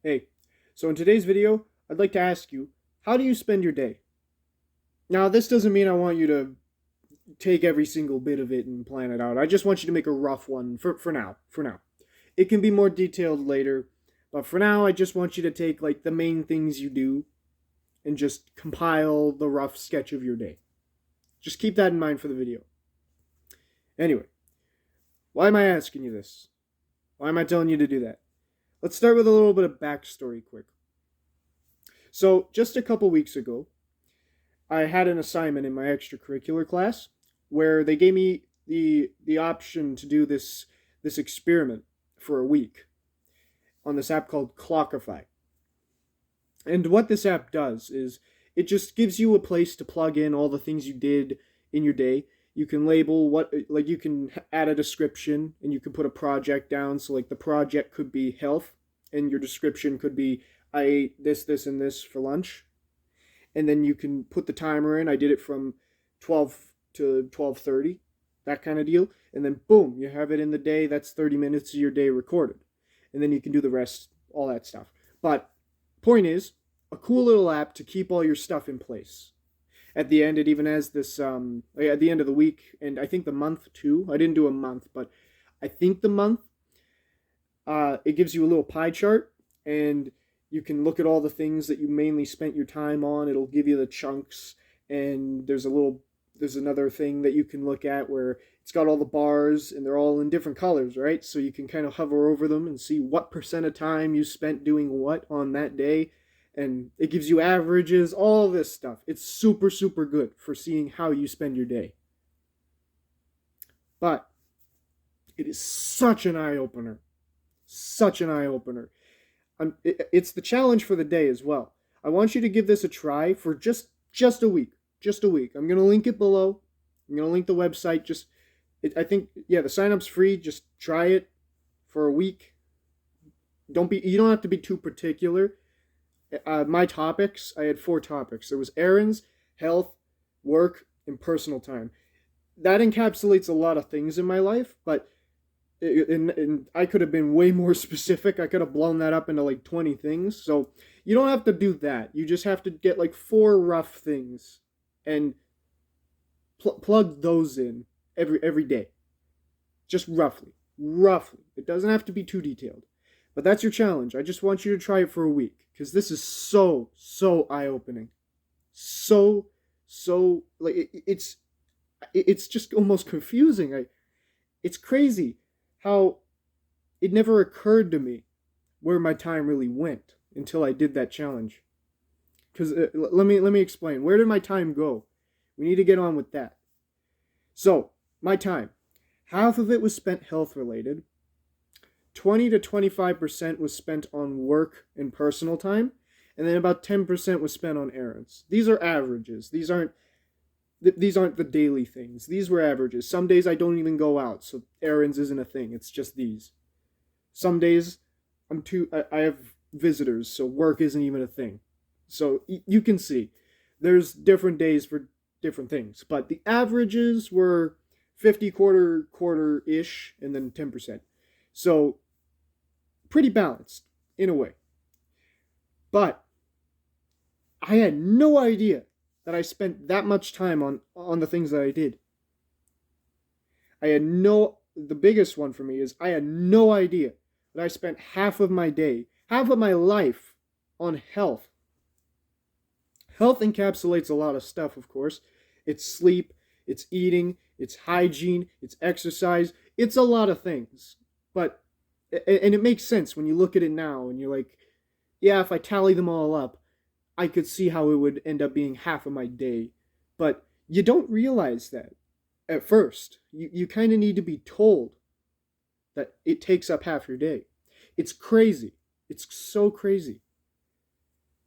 Hey, so in today's video, I'd like to ask you, how do you spend your day? Now, this doesn't mean I want you to take every single bit of it and plan it out. I just want you to make a rough one for now. For now. It can be more detailed later, but for now, I just want you to take like the main things you do and just compile the rough sketch of your day. Just keep that in mind for the video. Anyway, why am I asking you this? Why am I telling you to do that? Let's start with a little bit of backstory quick. So, just a couple weeks ago, I had an assignment in my extracurricular class where they gave me the option to do this experiment for a week on this app called Clockify. And what this app does is it just gives you a place to plug in all the things you did in your day. You can label what, like, you can add a description and you can put a project down. So, like, the project could be health, and your description could be, I ate this, this, and this for lunch. And then you can put the timer in. I did it from 12 to 12:30, that kind of deal. And then boom, you have it in the day. That's 30 minutes of your day recorded. And then you can do the rest, all that stuff. But point is, a cool little app to keep all your stuff in place. At the end, it even has this, at the end of the week, and I think the month too. I didn't do a month, but I think the month, it gives you a little pie chart, and you can look at all the things that you mainly spent your time on. It'll give you the chunks, and there's another thing that you can look at where it's got all the bars and they're all in different colors, right? So you can kind of hover over them and see what percent of time you spent doing what on that day, and it gives you averages, all this stuff. It's super, super good for seeing how you spend your day. But it is such an eye opener. Such an eye opener. It's the challenge for the day as well. I want you to give this a try for just a week. Just a week. I'm gonna link it below. I'm gonna link the website. I think, yeah, the sign up's free. Just try it for a week. You don't have to be too particular. My topics, I had 4 topics. There was errands, health, work, and personal time. That encapsulates a lot of things in my life, but and I could have been way more specific. I could have blown that up into like 20 things. So you don't have to do that. You just have to get like 4 rough things and plug those in every day. Just roughly. Roughly. It doesn't have to be too detailed. But that's your challenge. I just want you to try it for a week because this is so eye-opening. So like it's just almost confusing. It's crazy how it never occurred to me where my time really went until I did that challenge. Because let me explain. Where did my time go? We need to get on with that. So, my time. Half of it was spent health related. 20 to 25% was spent on work and personal time. And then about 10% was spent on errands. These are averages. These aren't the daily things. These were averages. Some days I don't even go out, so errands isn't a thing. It's just these. Some days I have visitors, so work isn't even a thing. So you can see there's different days for different things, but the averages were 50 quarter ish and then 10%. So pretty balanced in a way. But I had no idea that I spent that much time on the things that I did. The biggest one for me is I had no idea that I spent half of my day, half of my life on health. Health encapsulates a lot of stuff, of course. It's sleep, it's eating, it's hygiene, it's exercise. It's a lot of things. And it makes sense when you look at it now and you're like, yeah, if I tally them all up, I could see how it would end up being half of my day. But you don't realize that at first. You kind of need to be told that it takes up half your day. It's crazy. It's so crazy.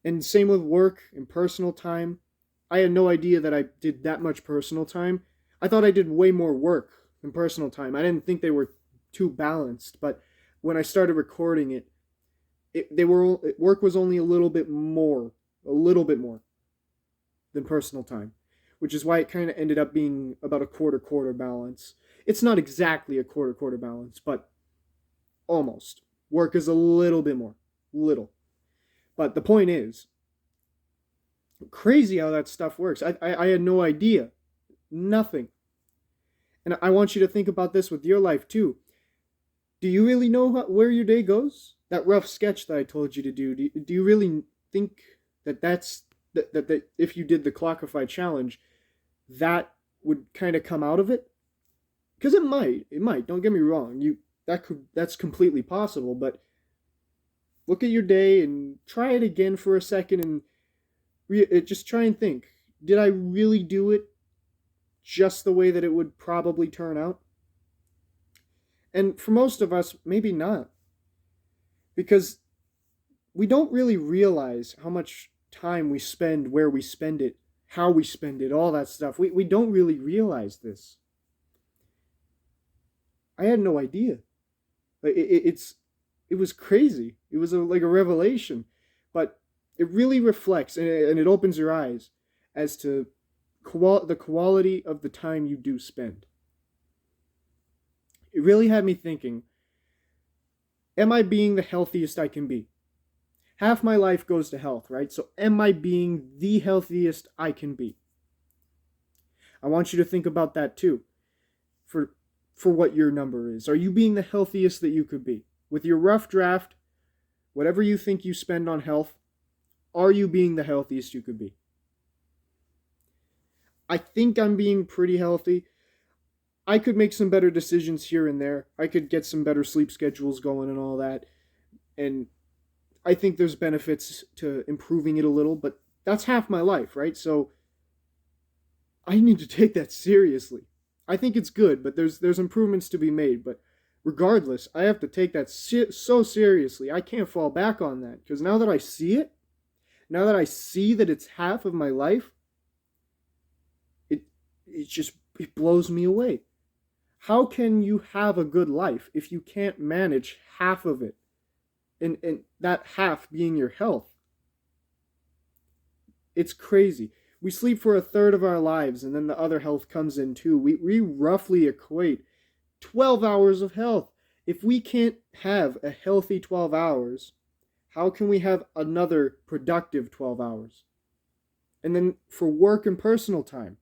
And same with work and personal time. I had no idea that I did that much personal time. I thought I did way more work than personal time. I didn't think they were too balanced. But when I started recording it, work was only a little bit more than personal time, which is why it kind of ended up being about a quarter balance. It's not exactly a quarter balance, but almost. Work is a little bit more, little. But the point is, crazy how that stuff works. I had no idea. Nothing. And I want you to think about this with your life too. Do you really know where your day goes? That rough sketch that I told you to do you really think that if you did the Clockify challenge, that would kind of come out of it? Because it might. Don't get me wrong. That's completely possible. But look at your day and try it again for a second and just try and think. Did I really do it just the way that it would probably turn out? And for most of us, maybe not. Because we don't really realize how much time we spend, where we spend it, how we spend it, all that stuff. We don't really realize this. I had no idea. It was crazy. It was like a revelation. But it really reflects and it opens your eyes as to the quality of the time you do spend. It really had me thinking, am I being the healthiest I can be? Half my life goes to health, right? So am I being the healthiest I can be? I want you to think about that too. For what your number is. Are you being the healthiest that you could be? With your rough draft, whatever you think you spend on health, are you being the healthiest you could be? I think I'm being pretty healthy. I could make some better decisions here and there. I could get some better sleep schedules going and all that. And I think there's benefits to improving it a little, but that's half my life, right? So I need to take that seriously. I think it's good, but there's improvements to be made. But regardless, I have to take that so seriously. I can't fall back on that because now that I see it, now that I see that it's half of my life, it blows me away. How can you have a good life if you can't manage half of it? And that half being your health. It's crazy. We sleep for a third of our lives and then the other health comes in too. We roughly equate 12 hours of health. If we can't have a healthy 12 hours, how can we have another productive 12 hours? And then for work and personal time,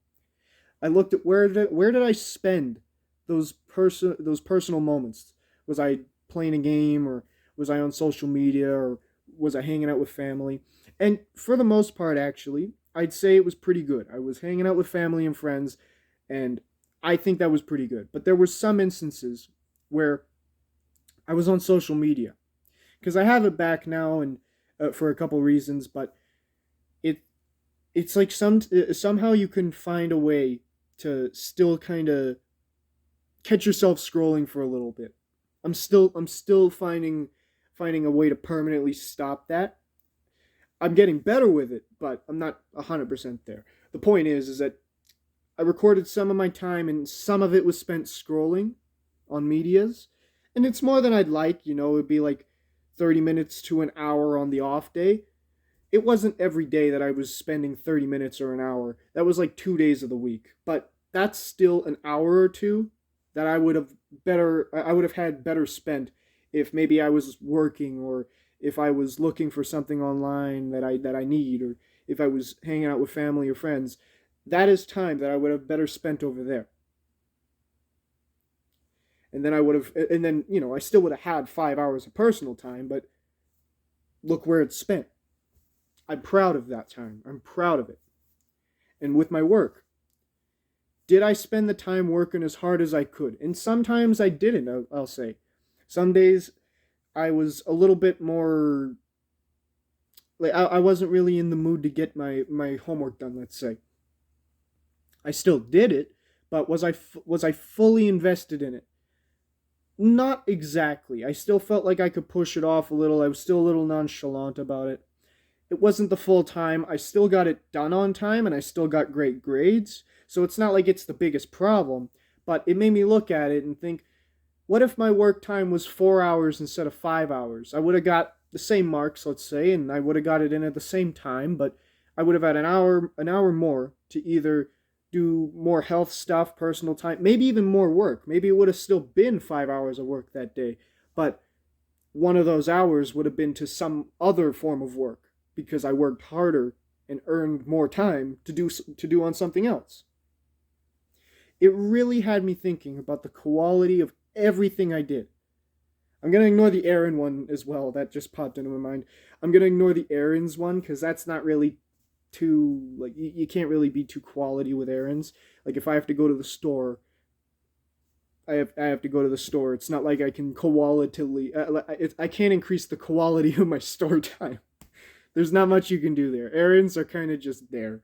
I looked at where did I spend those personal moments? Was I playing a game, or was I on social media, or was I hanging out with family? And for the most part, actually, I'd say it was pretty good. I was hanging out with family and friends, and I think that was pretty good. But there were some instances where I was on social media, because I have it back now, and for a couple reasons. But it's like somehow you can find a way to still kind of catch yourself scrolling for a little bit. I'm still finding a way to permanently stop that. I'm getting better with it, but I'm not 100% there. The point is that I recorded some of my time and some of it was spent scrolling on medias, and it's more than I'd like, it'd be like 30 minutes to an hour on the off day. It wasn't every day that I was spending 30 minutes or an hour. That was like 2 days of the week. But that's still an hour or two that I would have had better spent if maybe I was working, or if I was looking for something online that I need, or if I was hanging out with family or friends. That is time that I would have better spent over there. And then I still would have had 5 hours of personal time, but look where it's spent. I'm proud of that time. I'm proud of it. And with my work, did I spend the time working as hard as I could? And sometimes I didn't, I'll say. Some days I was a little bit more, like, I wasn't really in the mood to get my homework done, let's say. I still did it, but was I fully invested in it? Not exactly. I still felt like I could push it off a little. I was still a little nonchalant about it. It wasn't the full time. I still got it done on time, and I still got great grades. So it's not like it's the biggest problem, but it made me look at it and think, what if my work time was 4 hours instead of 5 hours? I would have got the same marks, let's say, and I would have got it in at the same time, but I would have had an hour more to either do more health stuff, personal time, maybe even more work. Maybe it would have still been 5 hours of work that day, but one of those hours would have been to some other form of work because I worked harder and earned more time to do on something else. It really had me thinking about the quality of everything I did. I'm going to ignore the errand one as well. That just popped into my mind. I'm going to ignore the errands one because that's not really too, like, you can't really be too quality with errands. Like, if I have to go to the store, I have to go to the store. It's not like I can qualitatively, I can't increase the quality of my store time. There's not much you can do there. Errands are kind of just there.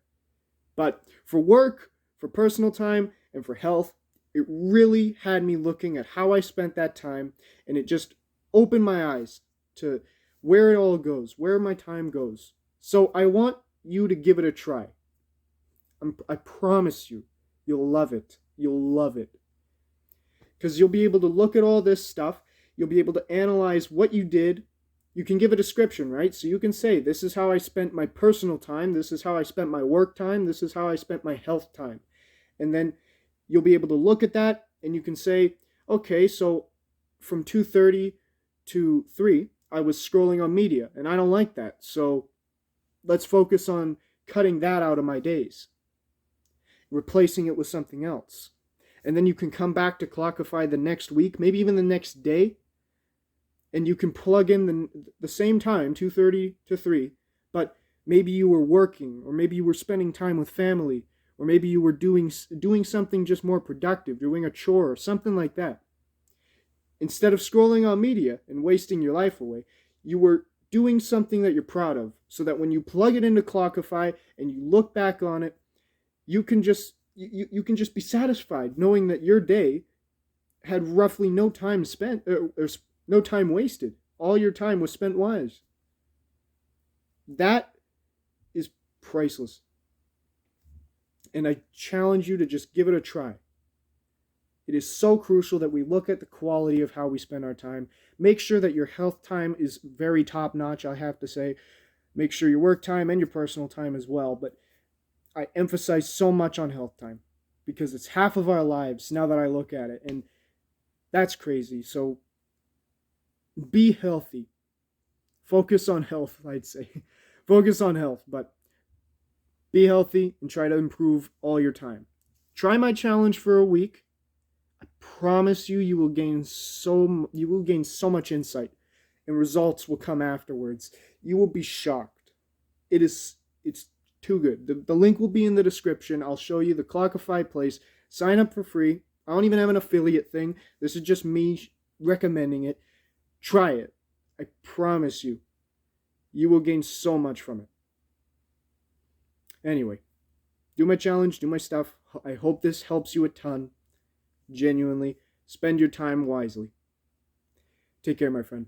But for work, for personal time, and for health, it really had me looking at how I spent that time, and it just opened my eyes to where it all goes, where my time goes. So I want you to give it a try. I promise you, you'll love it. You'll love it. Because you'll be able to look at all this stuff. You'll be able to analyze what you did. You can give a description, right? So you can say, this is how I spent my personal time. This is how I spent my work time. This is how I spent my health time. And then you'll be able to look at that and you can say, okay, so from 2:30 to 3, I was scrolling on media and I don't like that. So let's focus on cutting that out of my days, replacing it with something else. And then you can come back to Clockify the next week, maybe even the next day, and you can plug in the same time, 2:30 to 3, but maybe you were working, or maybe you were spending time with family, or maybe you were doing something just more productive, doing a chore or something like that. Instead of scrolling on media and wasting your life away, you were doing something that you're proud of, so that when you plug it into Clockify and you look back on it, you can just be satisfied knowing that your day had roughly no time spent, or no time wasted. All your time was spent wise. That is priceless. And I challenge you to just give it a try. It is so crucial that we look at the quality of how we spend our time. Make sure that your health time is very top notch, I have to say. Make sure your work time and your personal time as well. But I emphasize so much on health time because it's half of our lives now that I look at it. And that's crazy. So be healthy. Focus on health, I'd say. Focus on health, but be healthy and try to improve all your time. Try my challenge for a week. I promise you will gain so much insight, and results will come afterwards. You will be shocked. It's too good. The link will be in the description. I'll show you the Clockify place. Sign up for free. I don't even have an affiliate thing. This is just me recommending it. Try it. I promise you. You will gain so much from it. Anyway, do my challenge, do my stuff. I hope this helps you a ton. Genuinely. Spend your time wisely. Take care, my friend.